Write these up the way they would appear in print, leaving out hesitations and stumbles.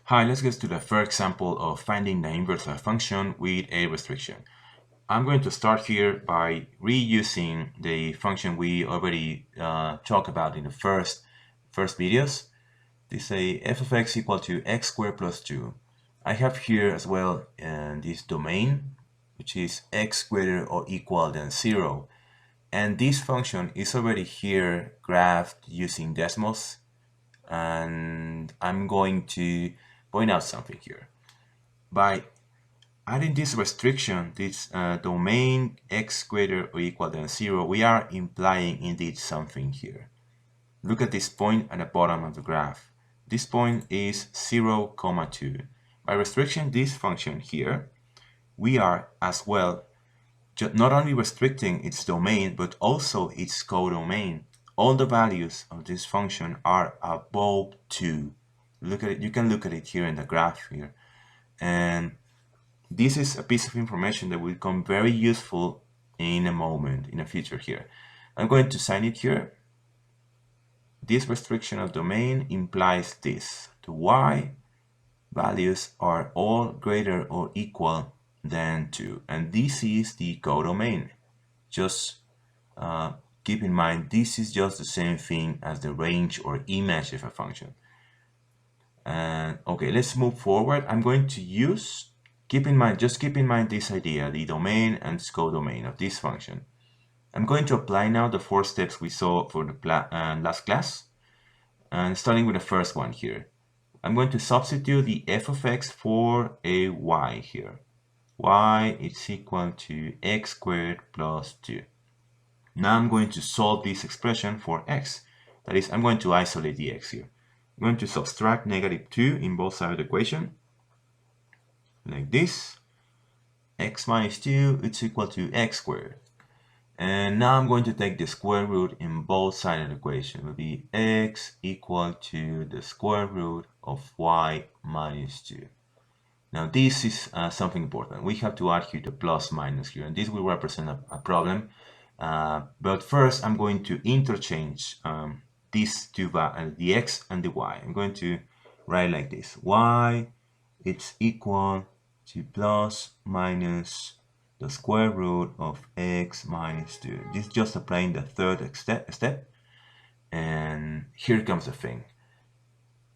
Hi, let's get to the first example of finding the inverse of a function with a restriction. I'm going to start here by reusing the function we already talked about in the first videos. They say f of x equal to x squared plus 2. I have here as well this domain, which is x greater or equal than 0. And this function is already here graphed using decimals. And I'm going to point out something here. By adding this restriction, this domain x greater or equal than 0, we are implying indeed something here. Look at this point at the bottom of the graph. This point is 0, 2. By restricting this function here, we are as well not only restricting its domain, but also its codomain. All the values of this function are above 2. Look at it. You can look at it here in the graph here. And this is a piece of information that will become very useful in a moment, in the future here. I'm going to sign it here. This restriction of domain implies this. The y values are all greater or equal than 2. And this is the codomain. Just keep in mind, this is just the same thing as the range or image of a function. And okay, let's move forward. I'm going to use, just keep in mind this idea, the domain and codomain of this function. I'm going to apply now the 4 steps we saw for the last class. And starting with the first one here. I'm going to substitute the f of x for a y here. Y is equal to x squared plus 2. Now I'm going to solve this expression for x. That is, I'm going to isolate the x here. I'm going to subtract negative 2 in both sides of the equation, like this. X minus 2 is equal to x squared. And now I'm going to take the square root in both sides of the equation. It will be x equal to the square root of y minus 2. Now this is something important. We have to add here the plus minus here, and this will represent a problem. But first I'm going to interchange these two, the x and the y. I'm going to write like this. Y it's equal to plus minus the square root of x minus 2. This is just applying the third step. And here comes the thing.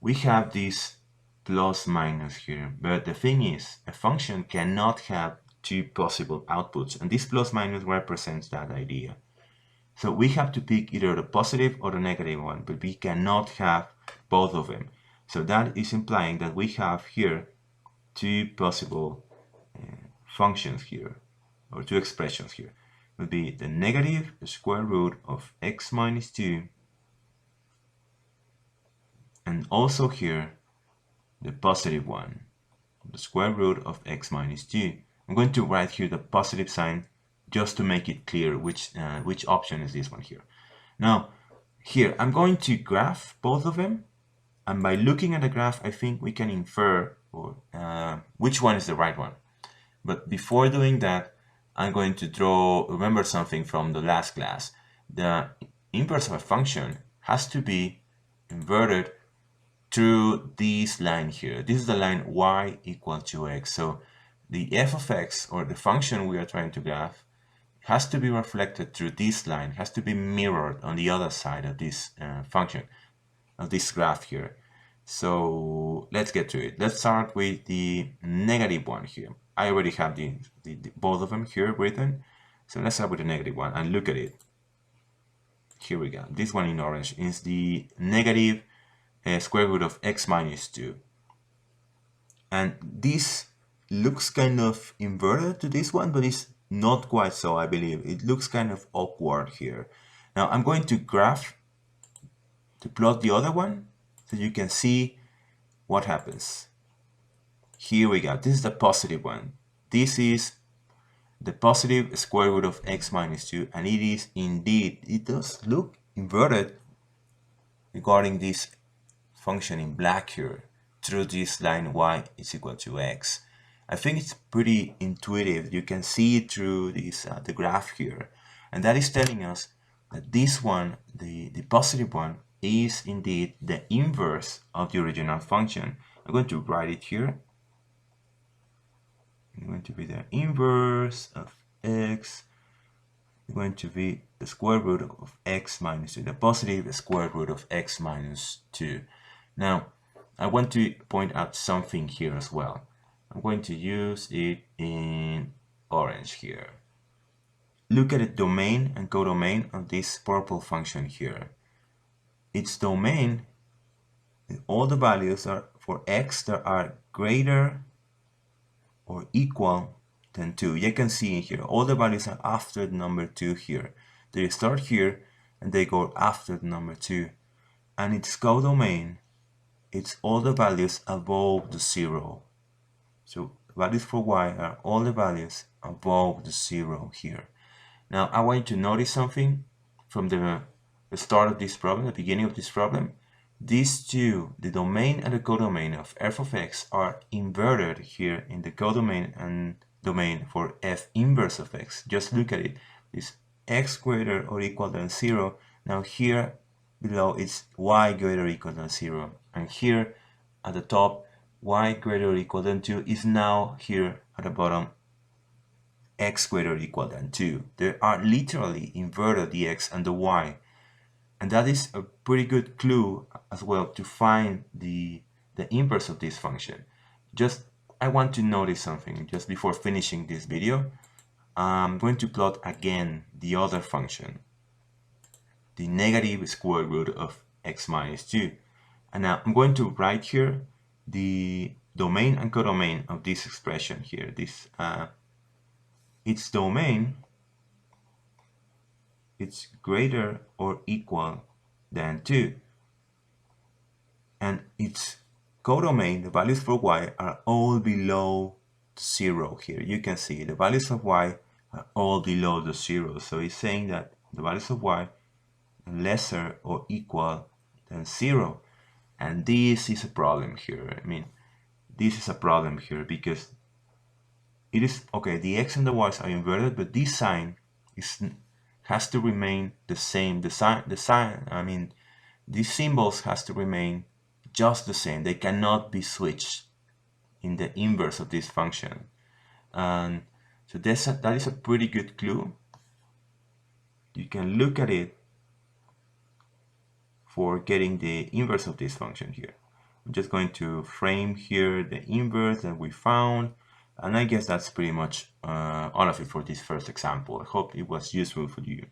We have this plus minus here, but the thing is, a function cannot have two possible outputs, and this plus minus represents that idea. So we have to pick either the positive or the negative one, but we cannot have both of them. So that is implying that we have here two possible functions here, or two expressions here. It would be the negative square root of x minus 2, and also here the positive one, the square root of x minus 2. I'm going to write here the positive sign just to make it clear which option is this one here. Now here I'm going to graph both of them, and by looking at the graph I think we can infer which one is the right one. But before doing that, I'm going to remember something from the last class. The inverse of a function has to be inverted through this line here. This is the line y equal to x. So the f of x, or the function we are trying to graph, has to be reflected through this line, has to be mirrored on the other side of this function, of this graph here. So let's get to it. Let's start with the negative one here. I already have both of them here written. So let's start with the negative one and look at it. Here we go. This one in orange is the negative square root of x minus 2. And this looks kind of inverted to this one, but it's not quite so, I believe. It looks kind of awkward here. Now I'm going to plot the other one so you can see what happens. Here we go. This is the positive one. This is the positive square root of x minus 2, and it is indeed, it does look inverted regarding this function in black here through this line y is equal to x. I think it's pretty intuitive. You can see it through this the graph here, and that is telling us that this one, the positive one, is indeed the inverse of the original function. I'm going to write it here. It's going to be the inverse of x, it's going to be the square root of x minus 2, the positive square root of x minus 2. Now, I want to point out something here as well. I'm going to use it in orange here. Look at the domain and codomain of this purple function here. Its domain, all the values are for x that are greater or equal than 2. You can see here, all the values are after the number 2 here. They start here and they go after the number 2. And its codomain, it's all the values above the 0. So values for y are all the values above the 0 here. Now I want you to notice something from the start of this problem, the beginning of this problem. These two, the domain and the codomain of f of x, are inverted here in the codomain and domain for f inverse of x. Just look at it. This x greater or equal than 0. Now here below it's y greater or equal than 0. And here at the top, y greater or equal than 2 is now here at the bottom, x greater or equal than 2. They are literally inverted, the x and the y. And that is a pretty good clue as well to find the inverse of this function. I want to notice something just before finishing this video. I'm going to plot again the other function, the negative square root of x minus 2. And now I'm going to write here the domain and codomain of this expression here. Its domain, it's greater or equal than 2. And its codomain, the values for y, are all below 0 here. You can see the values of y are all below the 0. So it's saying that the values of y are lesser or equal than 0. And this is a problem here. I mean, this is a problem here because it is, okay, the x and the y's are inverted, but this sign has to remain the same. I mean, these symbols has to remain just the same. They cannot be switched in the inverse of this function. And so that is a pretty good clue. You can look at it for getting the inverse of this function here. I'm just going to frame here the inverse that we found. And I guess that's pretty much all of it for this first example. I hope it was useful for you.